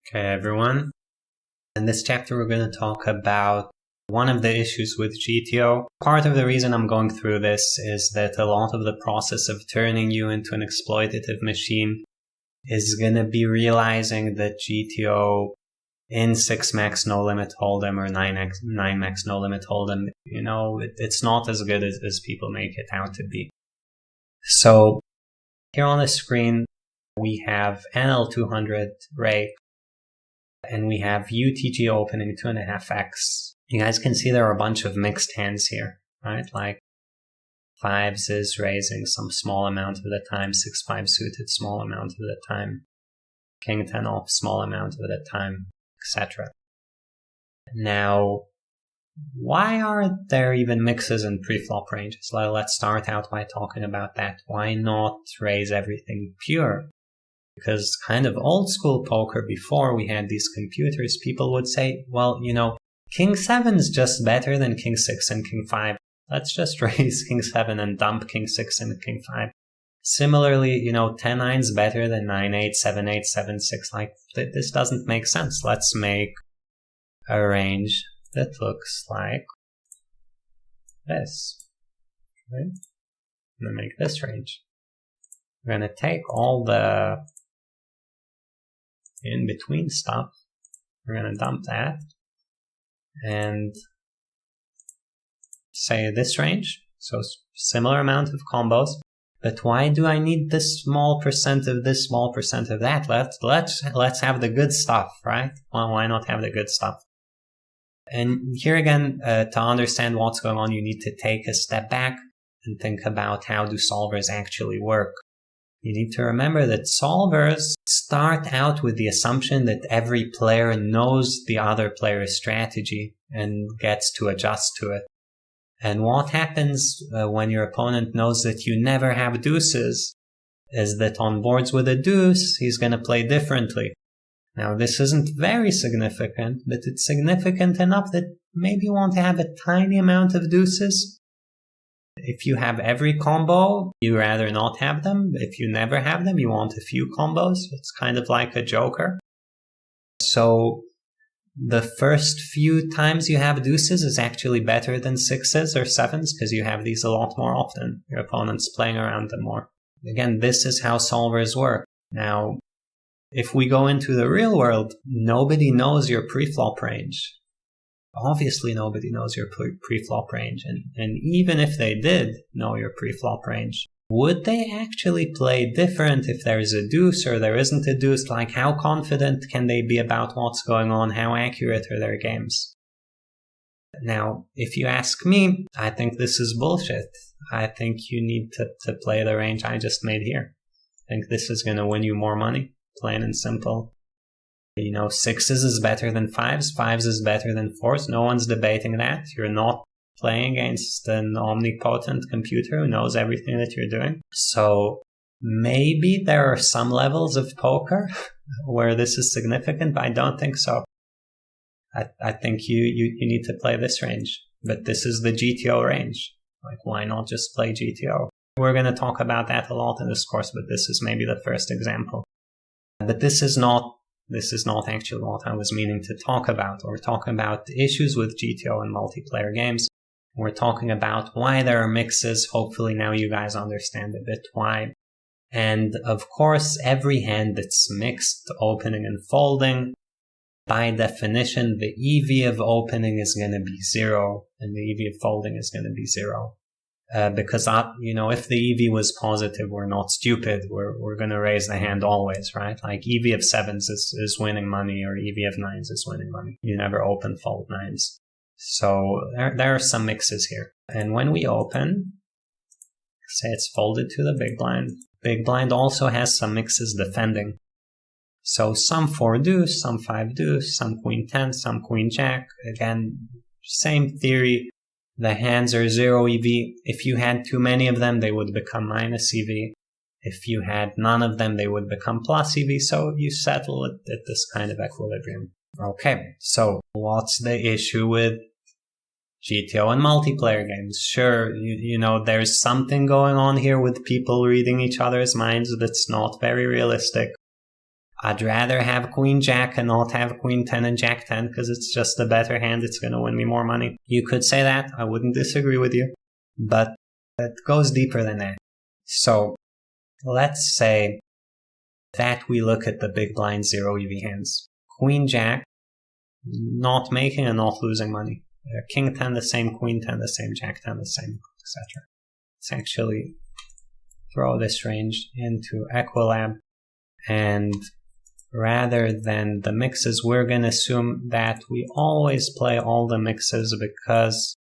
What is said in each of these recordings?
Okay, everyone. In this chapter, we're going to talk about one of the issues with GTO. Part of the reason I'm going through this is that a lot of the process of turning you into an exploitative machine is going to be realizing that GTO in 6 max no limit hold'em or 9 max no limit hold'em, it's not as good as people make it out to be. So here on the screen, we have NL200 rake, and we have UTG opening 2.5x. You guys can see there are a bunch of mixed hands here, right? Like 5s is raising some small amount of the time, 6-5 suited small amount of the time, King 10 off small amount of the time, etc. Now, why aren't there even mixes in pre-flop ranges? Let's start out by talking about that. Why not raise everything pure? Because kind of old school poker, before we had these computers, people would say, well, King 7 is just better than King 6 and King 5. Let's just raise King 7 and dump King 6 and King 5. Similarly, 10-9 is better than 9-8, 7-8, 7-6. Like, this doesn't make sense. Let's make a range that looks like this. Okay? I'm going to make this range. We're going to take all the in-between stuff. We're going to dump that and say this range. So similar amount of combos. But why do I need this small percent of this, small percent of that? Let's have the good stuff, right? Well, why not have the good stuff? And here again, to understand what's going on, you need to take a step back and think about how do solvers actually work. You need to remember that solvers start out with the assumption that every player knows the other player's strategy and gets to adjust to it. And what happens when your opponent knows that you never have deuces is that on boards with a deuce, he's going to play differently. Now, this isn't very significant, but it's significant enough that maybe you want to have a tiny amount of deuces. If you have every combo, you rather not have them. If you never have them, you want a few combos. It's kind of like a joker. So the first few times you have deuces is actually better than 6s or 7s because you have these a lot more often. Your opponent's playing around them more. Again, this is how solvers work. Now, if we go into the real world, nobody knows your pre-flop range. Obviously, nobody knows your pre-flop range. And even if they did know your pre-flop range, would they actually play different if there's a deuce or there isn't a deuce? Like, how confident can they be about what's going on? How accurate are their games? Now, if you ask me, I think this is bullshit. I think you need to play the range I just made here. I think this is going to win you more money, plain and simple. 6s is better than 5s, 5s is better than 4s. No one's debating that. You're not playing against an omnipotent computer who knows everything that you're doing. So maybe there are some levels of poker where this is significant, but I don't think so. I think you need to play this range. But this is the GTO range. Like, why not just play GTO? We're going to talk about that a lot in this course, but this is maybe the first example. But this is not actually what I was meaning to talk about. We're talking about issues with GTO and multiplayer games. We're talking about why there are mixes. Hopefully now you guys understand a bit why. And of course, every hand that's mixed, opening and folding, by definition, the EV of opening is going to be 0 and the EV of folding is going to be 0. Because, if the EV was positive, we're not stupid. We're going to raise the hand always, right? Like EV of 7s is winning money, or EV of 9s is winning money. You never open fold 9s. So there are some mixes here. And when we open, say it's folded to the big blind. Big blind also has some mixes defending. So some 4 deuce, some 5 deuce, some queen 10, some queen jack. Again, same theory. The hands are 0 EV. If you had too many of them, they would become minus EV. If you had none of them, they would become plus EV. So you settle at this kind of equilibrium. Okay, so what's the issue with GTO and multiplayer games? Sure, there's something going on here with people reading each other's minds that's not very realistic. I'd rather have Queen Jack and not have Queen 10 and Jack 10 because it's just a better hand. It's going to win me more money. You could say that. I wouldn't disagree with you. But it goes deeper than that. So let's say that we look at the big blind 0 EV hands. Queen Jack, not making and not losing money. King 10 the same, Queen 10 the same, Jack 10 the same, etc. Let's actually throw this range into Equilab, and rather than the mixes, we're going to assume that we always play all the mixes because,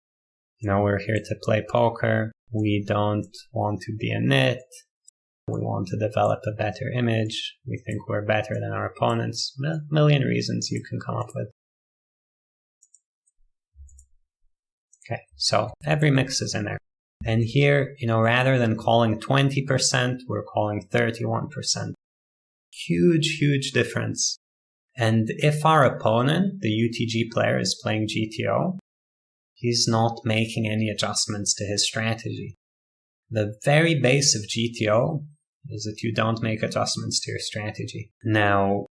we're here to play poker. We don't want to be a nit. We want to develop a better image. We think we're better than our opponents. A million reasons you can come up with. Okay, so every mix is in there. And here, rather than calling 20%, we're calling 31%. Huge, huge difference. And if our opponent, the UTG player, is playing GTO, he's not making any adjustments to his strategy. The very base of GTO is that you don't make adjustments to your strategy. Now,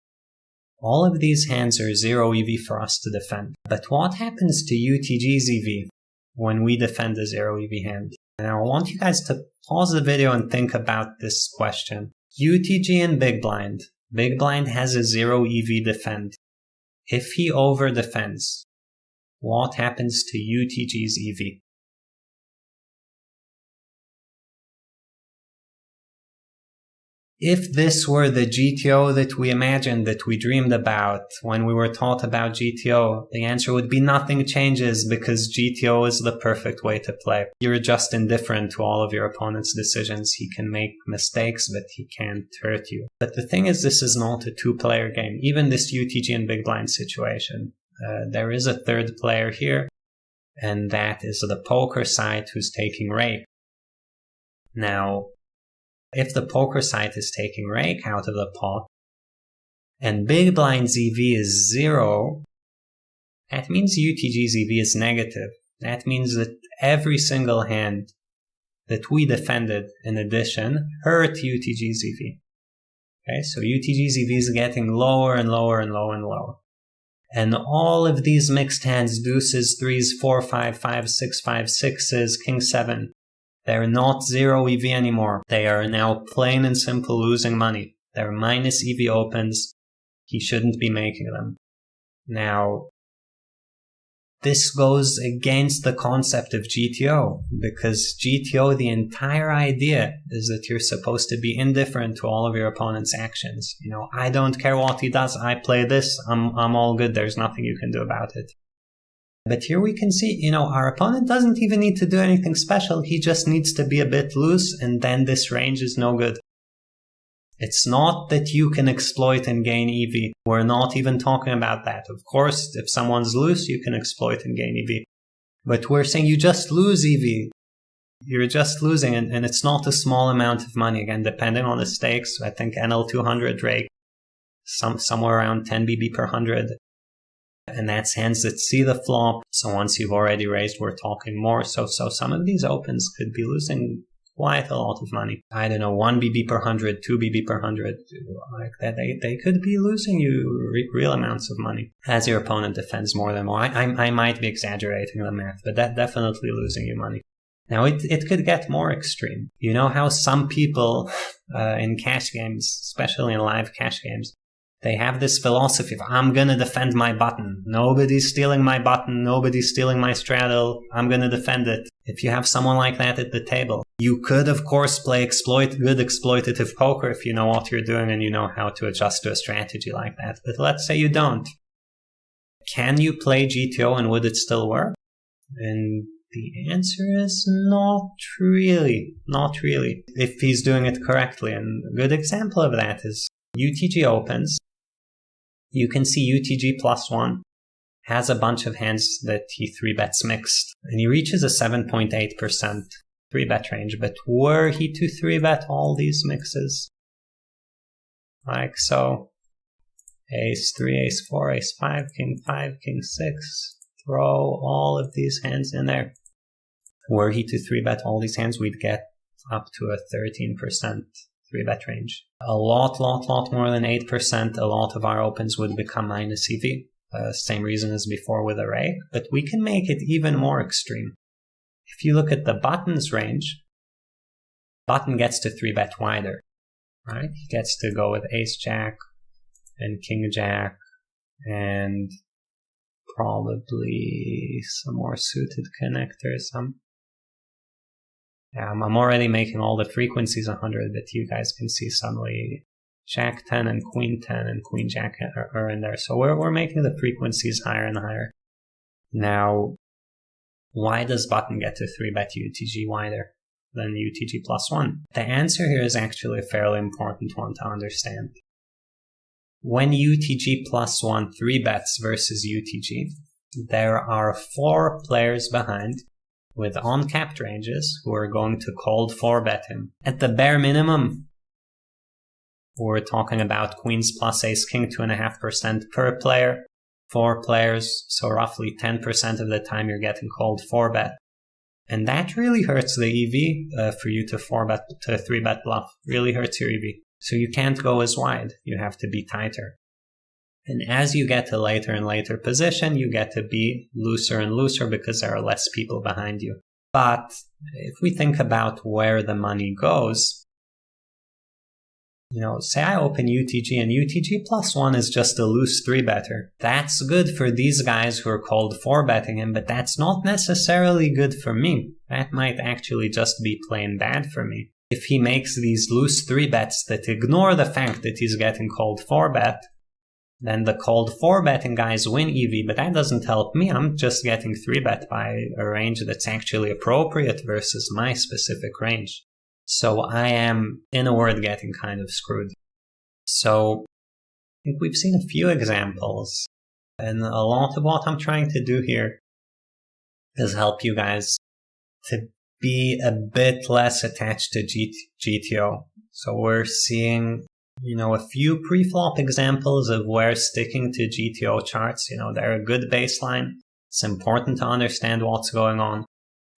all of these hands are 0 EV for us to defend. But what happens to UTG's EV when we defend a 0 EV hand? Now, I want you guys to pause the video and think about this question. UTG and Big Blind. Big Blind has a 0 EV defend. If he over defends, what happens to UTG's EV? If this were the GTO that we imagined, that we dreamed about when we were taught about GTO, the answer would be nothing changes because GTO is the perfect way to play. You're just indifferent to all of your opponent's decisions. He can make mistakes, but he can't hurt you. But the thing is, this is not a two-player game. Even this UTG and Big Blind situation, there is a third player here, and that is the poker side who's taking rake. Now, if the poker side is taking rake out of the pot, and Big Blind's EV is 0, that means UTG's EV is negative. That means that every single hand that we defended in addition hurt UTG's EV. Okay, so UTG's EV is getting lower and lower and lower and lower. And all of these mixed hands, deuces, threes, 4, 5, 5, 6, 5, sixes, king 7, they're not 0 EV anymore. They are now plain and simple losing money. They're minus EV opens. He shouldn't be making them. Now, this goes against the concept of GTO, because GTO, the entire idea is that you're supposed to be indifferent to all of your opponent's actions. I don't care what he does. I play this. I'm all good. There's nothing you can do about it. But here we can see, our opponent doesn't even need to do anything special. He just needs to be a bit loose, and then this range is no good. It's not that you can exploit and gain EV. We're not even talking about that. Of course, if someone's loose, you can exploit and gain EV. But we're saying you just lose EV. You're just losing, and it's not a small amount of money. Again, depending on the stakes, I think NL200 rake, somewhere around 10 BB per 100. And that's hands that see the flop. So once you've already raised, we're talking more. So some of these opens could be losing quite a lot of money. I don't know, 1 BB per 100, 2 BB per 100, like that. They could be losing you real amounts of money as your opponent defends more than more. I might be exaggerating the math, but that's definitely losing you money. Now, it could get more extreme. You know how some people in cash games, especially in live cash games, they have this philosophy of, I'm going to defend my button. Nobody's stealing my button. Nobody's stealing my straddle. I'm going to defend it. If you have someone like that at the table, you could, of course, play good exploitative poker if you know what you're doing and you know how to adjust to a strategy like that. But let's say you don't. Can you play GTO and would it still work? And the answer is not really. Not really. If he's doing it correctly. And a good example of that is UTG opens. You can see UTG +1 has a bunch of hands that he 3-bets mixed. And he reaches a 7.8% 3-bet range. But were he to 3-bet all these mixes? Like so. Ace 3, Ace 4, Ace 5, King 5, King 6. Throw all of these hands in there. Were he to 3-bet all these hands, we'd get up to a 13% 3-bet range. A lot more than 8%. A lot of our opens would become minus EV. Same reason as before with array, but we can make it even more extreme. If you look at the button's range, button gets to 3-bet wider, right? He gets to go with ace-jack and king-jack and probably some more suited connectors. I'm already making all the frequencies 100 that you guys can see suddenly. Jack 10 and Queen 10 and Queen Jack are in there. So we're making the frequencies higher and higher. Now, why does button get to 3-bet UTG wider than UTG plus 1? The answer here is actually a fairly important one to understand. When UTG plus 1 3-bets versus UTG, there are 4 players behind with uncapped ranges who are going to cold 4-bet him. At the bare minimum, we're talking about queens plus ace king 2.5% per player, 4 players, so roughly 10% of the time you're getting called 4-bet. And that really hurts the EV for you to 4-bet to 3-bet bluff. Really hurts your EV. So you can't go as wide. You have to be tighter. And as you get to later and later position, you get to be looser and looser because there are less people behind you. But if we think about where the money goes, say I open UTG and UTG plus 1 is just a loose 3-better. That's good for these guys who are called 4-betting him, but that's not necessarily good for me. That might actually just be plain bad for me. If he makes these loose 3-bets that ignore the fact that he's getting called 4-bet, then the called 4-betting guys win EV, but that doesn't help me. I'm just getting 3-bet by a range that's actually appropriate versus my specific range. So I am, in a word, getting kind of screwed. So I think we've seen a few examples, and a lot of what I'm trying to do here is help you guys to be a bit less attached to GTO. So we're seeing, a few pre-flop examples of where sticking to GTO charts, they're a good baseline. It's important to understand what's going on.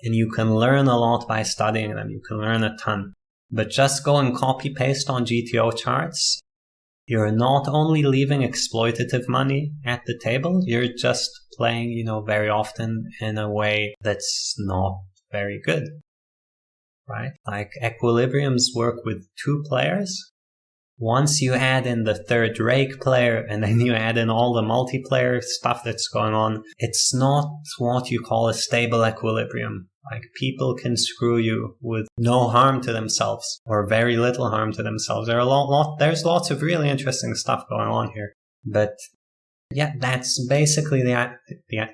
And you can learn a lot by studying them. You can learn a ton. But just going copy-paste on GTO charts, you're not only leaving exploitative money at the table, you're just playing, very often in a way that's not very good, right? Like equilibriums work with 2 players. Once you add in the third rake player and then you add in all the multiplayer stuff that's going on, it's not what you call a stable equilibrium. Like people can screw you with no harm to themselves or very little harm to themselves. There's lots of really interesting stuff going on here. But yeah, that's basically the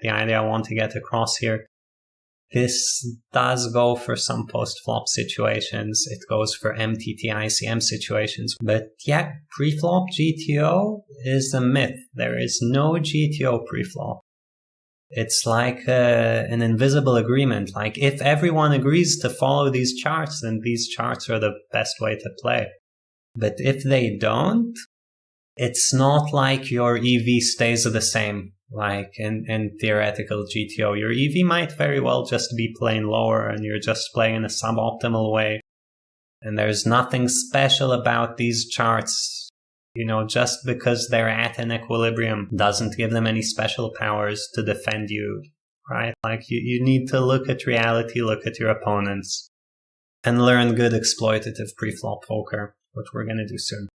idea I want to get across here. This does go for some post-flop situations. It goes for MTT ICM situations. But yeah, pre-flop GTO is a myth. There is no GTO pre-flop. It's like an invisible agreement. Like if everyone agrees to follow these charts, then these charts are the best way to play. But if they don't, it's not like your EV stays the same. Like in theoretical GTO, your EV might very well just be playing lower and you're just playing in a suboptimal way. And there's nothing special about these charts. Just because they're at an equilibrium doesn't give them any special powers to defend you, right? Like you need to look at reality, look at your opponents, and learn good exploitative pre-flop poker, which we're going to do soon.